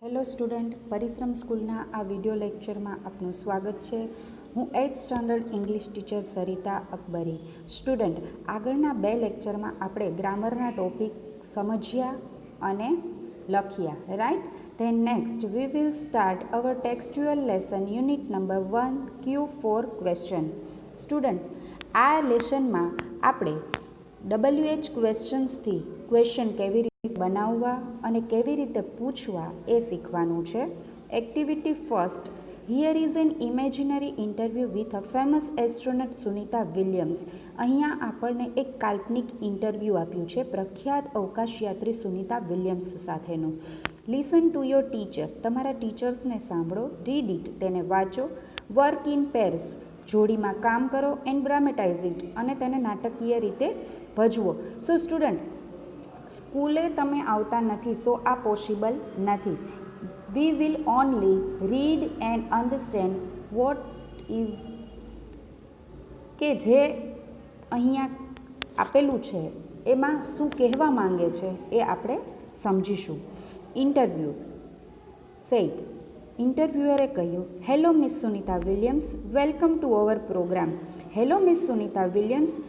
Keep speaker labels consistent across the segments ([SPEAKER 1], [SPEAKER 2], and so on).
[SPEAKER 1] Hello student, પરિશ્રમ સ્કૂલના આ વિડિયો લેક્ચરમાં આપનું સ્વાગત છે. હું 8th standard English teacher Sarita Akbari. Student, આગળના 2 લેક્ચરમાં આપણે ગ્રામરના ટોપિક સમજ્યા અને લખ્યા, right? Then next we will start our textual lesson unit number 1 Q4 question. Student, આ લેસનમાં આપણે WH ક્વેશ્ચન્સથી ક્વેશ્ચન કેવી રીતે બનાવવા અને કેવી રીતે પૂછવા એ શીખવાનું છે. Activity first. Here is an imaginary interview with a famous astronaut Sunita Williams. અહીંયા આપણને એક કાલ્પનિક ઇન્ટરવ્યૂ આપ્યું છે પ્રખ્યાત અવકાશયાત્રી સુનિતા વિલિયમ્સ સાથેનું. Listen to your teacher. તમારા ટીચર્સને સાંભળો. રીડ ઇટ, તેને વાંચો. વર્ક ઇન પેર્સ, જોડીમાં કામ કરો. એન્ડ ડ્રામેટાઇઝ ઇટ, અને તેને નાટકીય રીતે ભજવો. સો સ્ટુડન્ટ, સ્કૂલે તમે આવતા નથી, સો આ પોસિબલ નથી. We will only read and understand what is, કે જે અહીંયા આપેલું છે એમાં શું કહેવા માંગે છે એ આપણે સમજીશું. Interview said. ઇન્ટરવ્યુઅરે કહ્યું, hello Miss Sunita Williams, welcome to our program. Hello Miss Sunita Williams,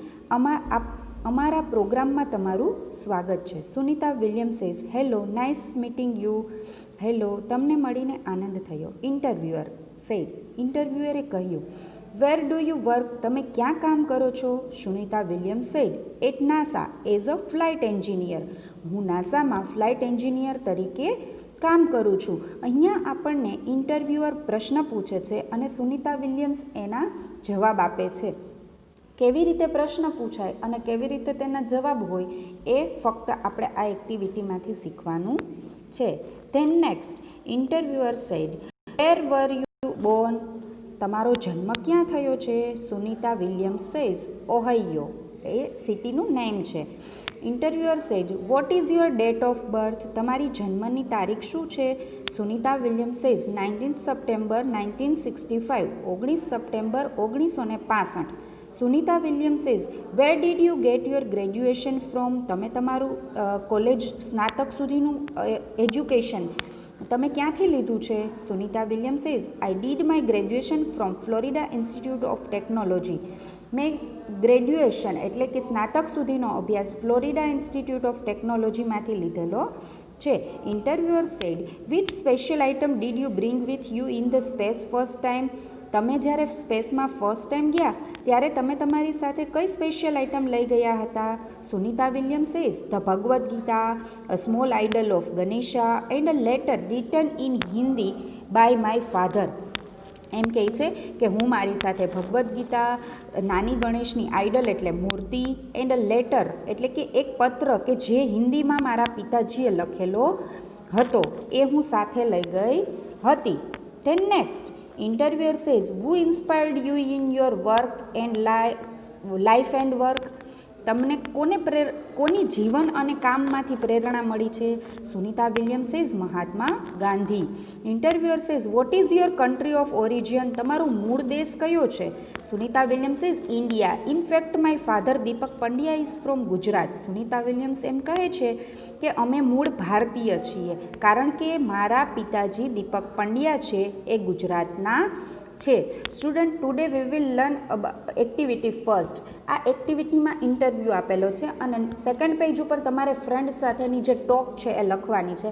[SPEAKER 1] અમારા પ્રોગ્રામમાં તમારું સ્વાગત છે. Sunita Williams says, hello, nice meeting you. Hello, તમને મળીને આનંદ થયો. Interviewer sad. ઇન્ટરવ્યુઅરે કહ્યું, વેર ડુ યુ વર્ક, તમે ક્યાં કામ કરો છો? Sunita Williams said, at NASA as a flight engineer. હું નાસામાં ફ્લાઇટ એન્જિનિયર તરીકે કામ કરું છું. અહીંયા આપણને ઇન્ટરવ્યુઅર પ્રશ્ન પૂછે છે અને સુનિતા વિલિયમ્સ એના જવાબ આપે છે. કેવી રીતે પ્રશ્ન પૂછાય અને કેવી રીતે તેના જવાબ હોય એ ફક્ત આપણે આ એક્ટિવિટીમાંથી શીખવાનું છે. Then next, interviewer said, where were you born, તમારો જન્મ ક્યાં થયો છે? સુનિતા વિલિયમ્સ સેઝ, ઓહાયો, એ સિટીનું નેમ છે. Interviewer says, what is your date of birth, તમારી જન્મની તારીખ શું છે? Sunita Williams says, 19 September 1965, 19 September 1965. Sunita Williams says, where did you get your graduation from, તમે તમારું કોલેજ સ્નાતક સુધીનું એજ્યુકેશન તમે ક્યાંથી લીધું છે? Sunita Williams says, I did my graduation from Florida Institute of technology. મેં ગ્રેજ્યુએશન એટલે કે સ્નાતક સુધીનો અભ્યાસ ફ્લોરિડા ઇન્સ્ટિટ્યૂટ ઓફ ટેકનોલોજીમાંથી લીધેલો છે. Interviewer said, which special item did you bring with you in the space first time, તમે જ્યારે સ્પેસમાં ફર્સ્ટ ટાઈમ ગયા ત્યારે તમે તમારી સાથે કઈ સ્પેશિયલ આઇટમ લઈ ગયા હતા? Sunita Williams says, the Bhagavad Gita, a small idol of Ganesha and a letter written in Hindi by my father. એમ કહે છે કે હું મારી સાથે ભગવદ્ ગીતા, નાની ગણેશની આઇડલ એટલે મૂર્તિ, એન્ડ અ લેટર એટલે કે એક પત્ર કે જે હિન્દીમાં મારા પિતાજીએ લખેલો હતો એ હું સાથે લઈ ગઈ હતી. Then next, interviewer says, who inspired you in your work and life and work, તમને કોની જીવન અને કામમાંથી પ્રેરણા મળી છે? Sunita Williams says, Mahatma Gandhi. Interviewer says, what is your country of origin, તમારો મૂળ દેશ કયો છે? Sunita Williams says, India. In fact my father Deepak Pandya is from Gujarat. Sunita Williams એમ કહે છે કે અમે મૂળ ભારતીય છીએ કારણ કે મારા પિતાજી દીપક પંડ્યા છે એ ગુજરાતના છે. Student, today we will learn activity first. આ એક્ટિવિટીમાં ઇન્ટરવ્યૂ આપેલો છે અને સેકન્ડ પેજ ઉપર તમારે ફ્રેન્ડ સાથેની જે ટોક છે એ લખવાની છે,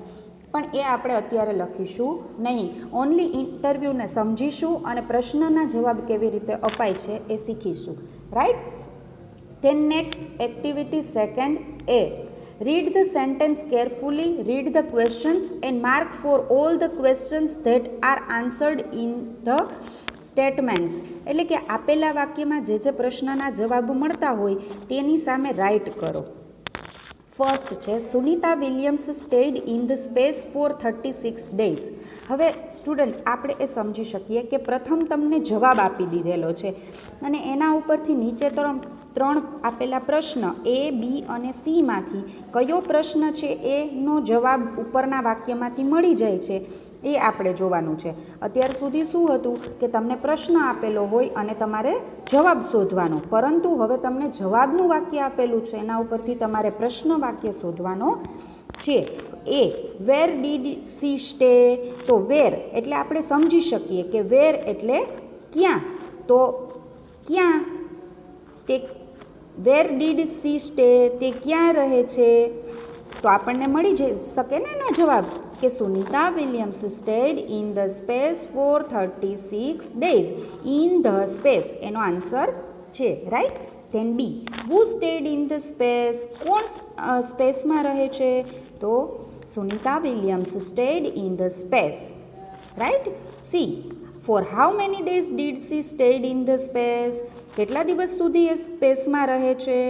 [SPEAKER 1] પણ એ આપણે અત્યારે લખીશું નહીં. ઓનલી ઇન્ટરવ્યૂને સમજીશું અને પ્રશ્નના જવાબ કેવી રીતે અપાય છે એ શીખીશું, right? Then next, activity second A. Read the sentence carefully, read the questions and mark for all the questions that are answered in the statements. એટલે કે આપેલા વાક્યમાં જે જે પ્રશ્નના જવાબ મળતા હોય તેની સામે રાઇટ કરો. ફર્સ્ટ છે, Sunita Williams stayed in the space for 36 days. હવે સ્ટુડન્ટ, આપણે એ સમજી શકીએ કે પ્રથમ તમને જવાબ આપી દીધેલો છે અને એના ઉપરથી નીચે ત્રણ આપેલા પ્રશ્ન એ, બી અને સીમાંથી કયો પ્રશ્ન છે એનો જવાબ ઉપરના વાક્યમાંથી મળી જાય છે એ આપણે જોવાનું છે. અત્યાર સુધી શું હતું કે તમને પ્રશ્ન આપેલો હોય અને તમારે જવાબ શોધવાનો, પરંતુ હવે તમને જવાબનું વાક્ય આપેલું છે એના ઉપરથી તમારે પ્રશ્ન વાક્ય શોધવાનો છે. એ વેર ડીડ સી સ્ટે, તો વેર એટલે આપણે સમજી શકીએ કે વેર એટલે ક્યાં, તો ક્યાં તે વેર ડીડ સી સ્ટે તે ક્યાં રહે છે, તો આપણને મળી જઈ શકે ને એનો જવાબ કે Sunita Williams stayed in the space for 36 days. In the space એનો આન્સર છે, right. Then B who stayed in the space, કોણ સ્પેસમાં રહે છે, તો Sunita Williams stayed in the space, right. C for how many days did she stayed in the space, કેટલા દિવસ સુધી એ સ્પેસમાં રહે છે,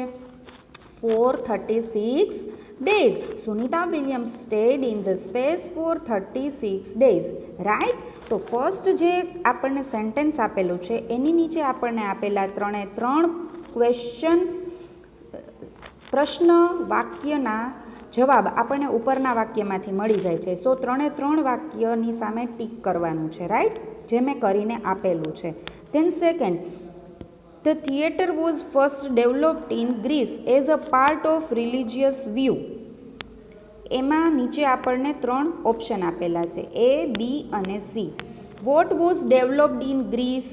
[SPEAKER 1] for 36 days. Sunita Williams stayed in the space for 36 days. Right? તો ફર્સ્ટ જે આપણને સેન્ટેન્સ આપેલું છે એની નીચે આપણને આપેલા 3 ક્વેશ્ચન પ્રશ્ન વાક્યના જવાબ આપણને ઉપરના વાક્યમાંથી મળી જાય છે. સો 3 વાક્યની સામે ટીક કરવાનું છે, રાઈટ, જે મેં કરીને આપેલું છે. Than second, The theatre was first developed in Greece as a part of religious view. એમાં નીચે આપણને 3 ઓપ્શન આપેલા છે, A, B અને C. What was developed in Greece?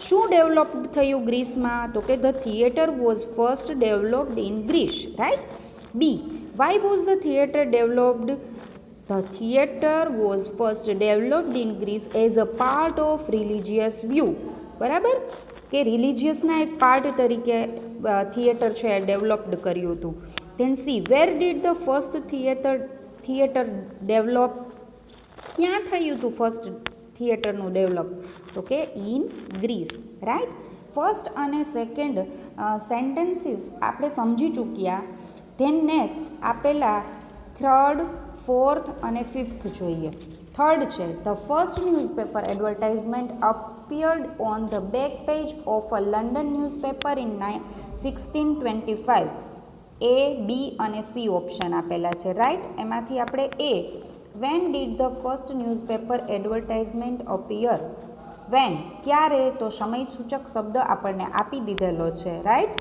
[SPEAKER 1] શું ડેવલપ્ડ થયું ગ્રીસમાં, તો કે the theatre was first developed in Greece, right? B, why was the theatre developed? The theatre was first developed in Greece as a part of religious view. બરાબર, કે રિલિજિયસના એક part તરીકે theatre છે એ developed કર્યું હતું. Then C, where did the first theatre develop, ક્યાં થયું હતું ફર્સ્ટ થિયેટરનું ડેવલપ, તો કે ઇન ગ્રીસ, રાઈટ. ફર્સ્ટ અને સેકન્ડ સેન્ટેન્સીસ આપણે સમજી ચૂક્યા. ધેન નેક્સ્ટ આપેલા થર્ડ, ફોર્થ અને ફિફ્થ જોઈએ. થર્ડ છે, the first newspaper advertisement appeared on the back page of a London newspaper in 1625. A, B અને C ઓપ્શન આપેલા છે, રાઈટ. એમાંથી આપણે A, when did the first newspaper advertisement appear? when, ક્યારે, તો સમય સૂચક શબ્દ આપણને આપી દીધેલો છે, right,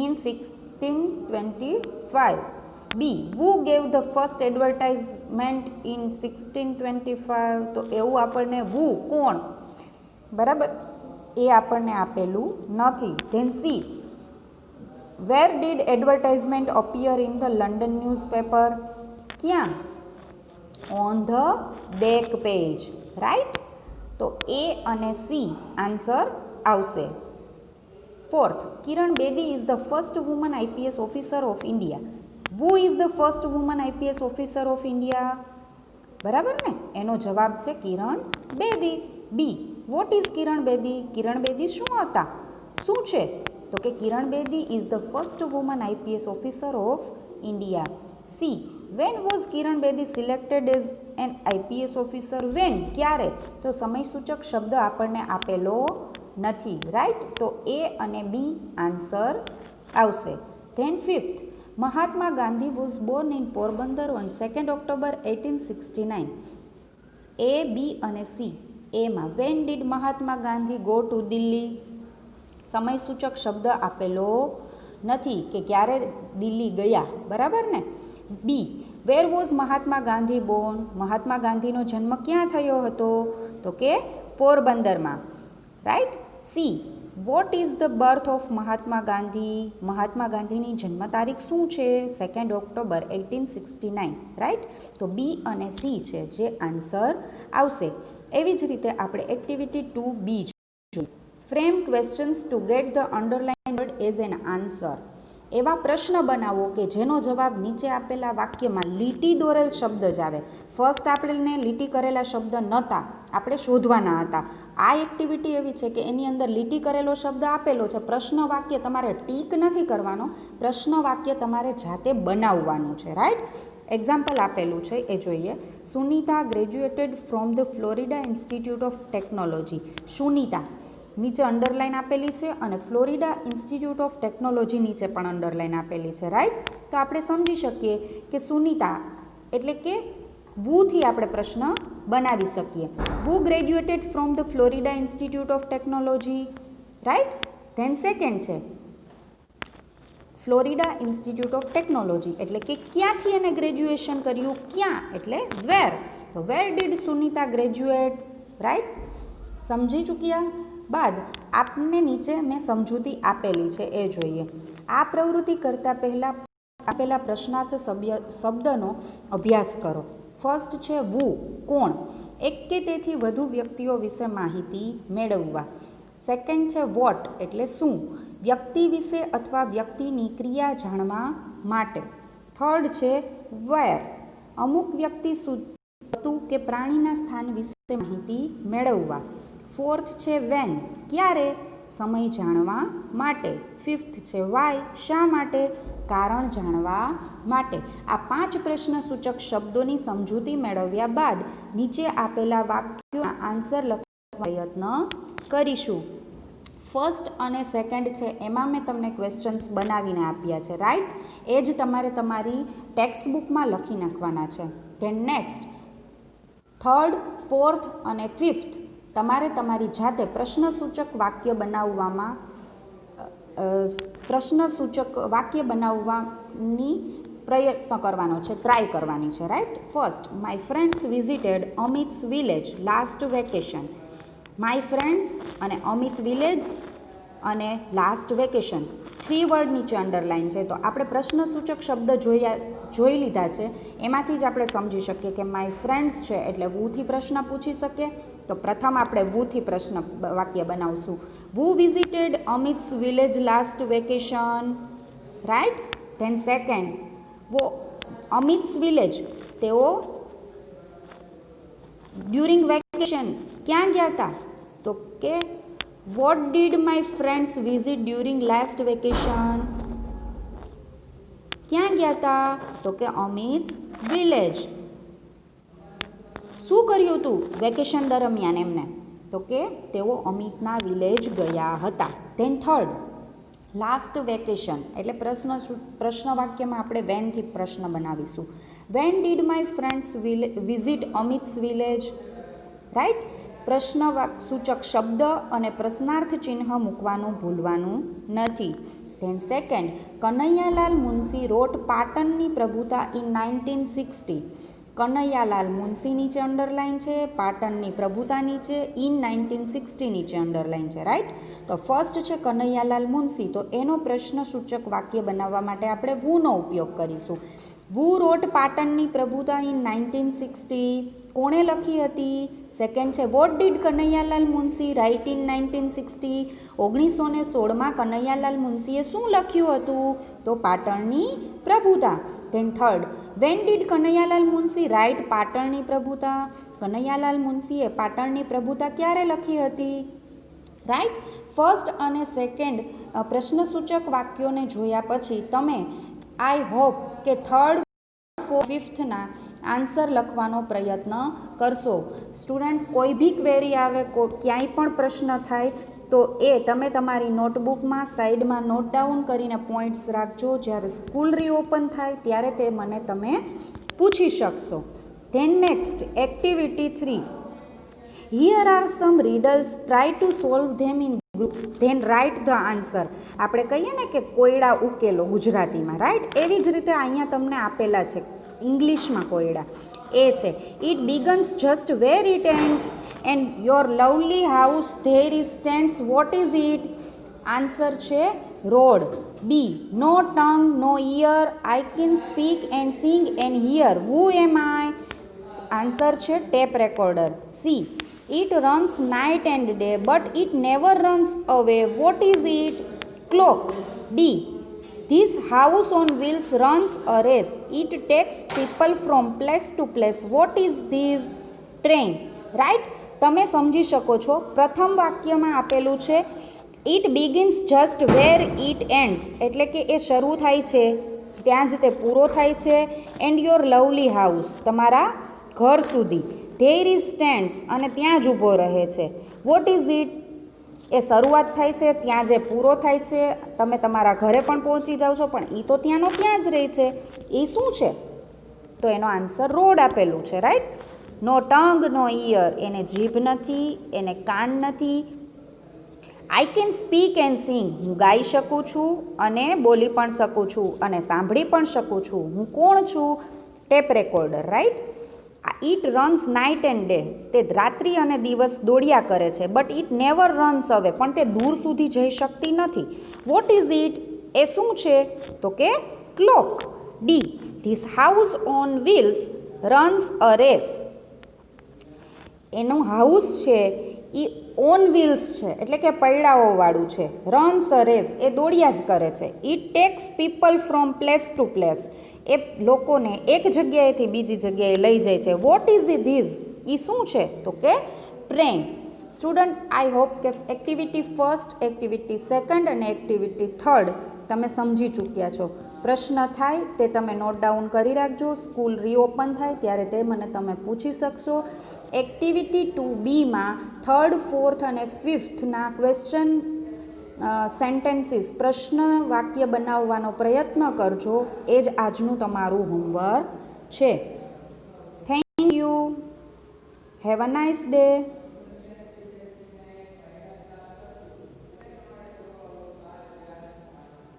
[SPEAKER 1] in 1625. B, who gave the first advertisement in 1625? તો એવું આપણને who, કોણ, બરાબર, એ આપણને આપેલું નથી. Then C, where did advertisement appear in the London newspaper, ક્યાં, on the back page, right. તો એ અને સી આન્સર આવશે. Fourth, Kiran Bedi is the first woman IPS officer of India. Who is the first woman IPS officer of India? બરાબર ને, એનો જવાબ છે Kiran Bedi. B, what is Kiran Bedi, Kiran Bedi શું હતા, શું છે, તો કે Kiran Bedi is the first woman IPS officer of India. C, when was Kiran Bedi selected as an IPS officer, when, ક્યારે, તો સમયસૂચક શબ્દ આપણને આપેલો નથી, રાઈટ. તો એ અને બી આન્સર આવશે. Then fifth, Mahatma Gandhi was born in Porbandar on 2nd October 1869. A, B અને C. એમાં when did Mahatma Gandhi go to Delhi, સમયસૂચક શબ્દ આપેલો નથી કે ક્યારે દિલ્હી ગયા, બરાબર ને. બી, where was Mahatma Gandhi born, મહાત્મા ગાંધીનો જન્મ ક્યાં થયો હતો, તો કે પોરબંદરમાં, right. C, what is the birth of Mahatma Gandhi, Mahatma ગાંધીની જન્મ તારીખ શું છે, 2nd October 1869, રાઈટ. તો બી અને સી છે જે આન્સર આવશે. એવી જ રીતે આપણે એક્ટિવિટી 2B જોઈએ. Frame questions to get the underline word as an answer. એવા પ્રશ્ન બનાવો કે જેનો જવાબ નીચે આપેલા વાક્યમાં લીટી દોરેલ શબ્દ જ આવે. ફર્સ્ટ આપણને લીટી કરેલા શબ્દ નહોતા, આપણે શોધવાના હતા. આ એક્ટિવિટી એવી છે કે એની અંદર લીટી કરેલો શબ્દ આપેલો છે, પ્રશ્ન વાક્ય તમારે ટીક નથી કરવાનો, પ્રશ્ન વાક્ય તમારે જાતે બનાવવાનું છે, રાઈટ. એક્ઝામ્પલ આપેલું છે એ જોઈએ. Sunita graduated from the Florida Institute of technology. Sunita નીચે અંડરલાઇન આપેલી છે અને ફ્લોરિડા ઇન્સ્ટિટ્યૂટ ઓફ ટેકનોલોજી નીચે પણ અંડરલાઇન આપેલી છે, રાઈટ. તો આપણે સમજી શકીએ કે સુનિતા એટલે કે વુથી આપણે પ્રશ્ન બનાવી શકીએ. Who graduated from the Florida Institute of Technology, right. Then second છે ફ્લોરિડા ઇન્સ્ટિટ્યૂટ ઓફ ટેકનોલોજી, એટલે કે ક્યાંથી એને ગ્રેજ્યુએશન કર્યું, ક્યાં એટલે વેર. તો where did Sunita graduate, right. સમજી ચૂક્યા બાદ આપને નીચે મેં સમજૂતી આપેલી છે એ જોઈએ. આ પ્રવૃત્તિ કરતાં પહેલાં આપેલા પ્રશ્નાર્થ શબ્દનો અભ્યાસ કરો. ફર્સ્ટ છે વુ, કોણ, એક કે તેથી વધુ વ્યક્તિઓ વિશે માહિતી મેળવવા. સેકન્ડ છે વોટ એટલે શું, વ્યક્તિ વિશે અથવા વ્યક્તિની ક્રિયા જાણવા માટે. થર્ડ છે વેર, અમુક વ્યક્તિ વસ્તુ કે પ્રાણીના સ્થાન વિશે માહિતી મેળવવા. ફોર્થ છે વેન, ક્યારે, સમય જાણવા માટે. ફિફ્થ છે વાય, શા માટે, કારણ જાણવા માટે. આ 5 પ્રશ્ન સૂચક શબ્દોની સમજૂતી મેળવ્યા બાદ નીચે આપેલા વાક્યોના આન્સર લખવા પ્રયત્ન કરીશું. ફર્સ્ટ અને સેકન્ડ છે એમાં મેં તમને ક્વેશ્ચન્સ બનાવીને આપ્યા છે, રાઈટ. એ જ તમારે તમારી ટેક્સ્ટ બુકમાં લખી નાખવાના છે. ધેન નેક્સ્ટ થર્ડ, ફોર્થ અને ફિફ્થ તમારે તમારી જાતે પ્રશ્નસૂચક વાક્ય બનાવવાની પ્રયત્ન કરવાનો છે, ટ્રાય કરવાની છે, right. First, my friends visited Amit's village last vacation. My friends અને અમિત વિલેજ અને લાસ્ટ વેકેશન 3 વર્ડ નીચે અંડરલાઇન છે. તો આપણે પ્રશ્નસૂચક શબ્દ જોઈ લીધા છે, એમાંથી જ આપણે સમજી શકીએ કે માય ફ્રેન્ડ્સ છે એટલે વુથી પ્રશ્ન પૂછી શકીએ. તો પ્રથમ આપણે વુથી પ્રશ્ન વાક્ય બનાવશું. Who visited Amit's village last vacation, right. Then second, Amit's village તેઓ ડ્યુરિંગ વેકેશન ક્યાં ગયા હતા, તો કે what did my friends visit during last vacation, ક્યાં ગયા હતા, તો કે અમિત્સ વિલેજ. શું કર્યું હતું વેકેશન દરમિયાન એમને, તો કે તેઓ અમિતના વિલેજ ગયા હતા. ધેન થર્ડ, લાસ્ટ વેકેશન એટલે પ્રશ્ન વાક્યમાં આપણે વેનથી પ્રશ્ન બનાવીશું. When did my friends visit Amit's village, right. પ્રશ્ન સૂચક શબ્દ અને પ્રશ્નાર્થ ચિહ્ન મૂકવાનું ભૂલવાનું નથી. ધેન સેકન્ડ, કનૈયાલાલ મુનશી રોટ પાટણની પ્રભુતા ઇન 1960. કનૈયાલાલ મુનશી નીચે અંડરલાઇન છે, પાટણની પ્રભુતા નીચે, ઇન 1960 નીચે અંડરલાઇન છે, રાઈટ. તો ફર્સ્ટ છે કનૈયાલાલ મુનશી, તો એનો પ્રશ્ન સૂચક વાક્ય બનાવવા માટે આપણે વુનો ઉપયોગ કરીશું. વુ રોટ પાટણની પ્રભુતા ઇન 1960, કોણે લખી હતી. સેકન્ડ છે what did Kanaiyalal Munshi write in 1960. 1916માં કનૈયાલાલ મુનશીએ શું લખ્યું હતું, તો પાટણની પ્રભુતા. Then third, when did Kanaiyalal Munshi write પાટણની પ્રભુતા. કનૈયાલાલ મુનશીએ પાટણની પ્રભુતા ક્યારે લખી હતી, રાઈટ. ફર્સ્ટ અને સેકન્ડ પ્રશ્નસૂચક વાક્યોને જોયા પછી તમે આઈ હોપ કે થર્ડ, ફિફ્થના આન્સર લખવાનો પ્રયત્ન કરશો. સ્ટુડન્ટ કોઈ બી ક્વેરી આવે, ક્યાંય પણ પ્રશ્ન થાય તો એ તમે તમારી નોટબુકમાં સાઈડમાં નોટ ડાઉન કરીને પોઈન્ટ્સ રાખજો. જ્યારે સ્કૂલ રીઓપન થાય ત્યારે તે મને તમે પૂછી શકશો. Then next activity 3, here are some riddles, try to solve them in group, then write the answer. આપણે કહીએ ને કે કોયડા ઉકેલો ગુજરાતીમાં, રાઈટ. એવી જ રીતે અહીંયા તમને આપેલા છે ઇંગ્લિશમાં કોયડા. એ છે it begins just where it ends and your lovely house there is stands, what is it. Answer છે road. B, no tongue no ear, I can speak and sing and hear, who am I. Answer છે tape recorder. C, it runs night and day but it never runs away, what is it. Clock. D, this house on wheels runs a race, it takes people from place to place, what is this. Train. Right. તમે સમજી શકો છો. પ્રથમ વાક્યમાં આપેલું છે it begins just where it ends, એટલે કે એ શરૂ થાય છે ત્યાં જ તે પૂરો થાય છે. એન્ડ યોર લવલી હાઉસ, તમારા ઘર સુધી. ધેર ઇઝ સ્ટેન્ડ્સ, અને ત્યાં જ ઊભો રહે છે. વોટ ઇઝ ઇટ, એ શરૂઆત થાય છે ત્યાં જે પૂરો થાય છે. તમે તમારા ઘરે પણ પહોંચી જાઓ છો પણ એ તો ત્યાંનો ત્યાં જ રહે છે. એ શું છે, તો એનો આન્સર રોડ આપેલું છે, રાઈટ. નો ટંગ નો ઇયર, એને જીભ નથી, એને કાન નથી. આઈ કેન સ્પીક એન્ડ સિંગ, હું ગાઈ શકું છું અને બોલી પણ શકું છું અને સાંભળી પણ શકું છું. હું કોણ છું? Tape recorder, right. It runs night and day, તે રાત્રિ અને દિવસ દોડ્યા કરે છે. બટ ઇટ નેવર રન્સ અવે, પણ તે દૂર સુધી જઈ શકતી નથી. Vote is it? એ શું છે? તો કે clock. D, this house on wheels runs a race. એનું હાઉસ છે એ ઓન વ્હીલ્સ છે, એટલે કે પૈડાઓવાળું છે. રન્સ અ રેસ, એ દોડ્યા જ કરે છે. It takes people from place to place, એ લોકોને એક જગ્યાએથી બીજી જગ્યાએ લઈ જાય છે. What is this? એ શું છે? તો કે ટ્રેન. સ્ટુડન્ટ, આઈ હોપ કે એક્ટિવિટી ફર્સ્ટ, એક્ટિવિટી સેકન્ડ અને એક્ટિવિટી થર્ડ તમે સમજી ચૂક્યા છો. પ્રશ્ન થાય તે તમે નોટ ડાઉન કરી રાખજો. સ્કૂલ રીઓપન થાય ત્યારે તે મને તમે પૂછી શકશો. એક્ટિવિટી 2Bમાં થર્ડ, ફોર્થ અને ફિફ્થના ક્વેશ્ચન સેન્ટેન્સીસ પ્રશ્ન વાક્ય બનાવવાનો પ્રયત્ન કરજો. એ જ આજનું તમારું હોમવર્ક છે. Thank you. Have a nice day.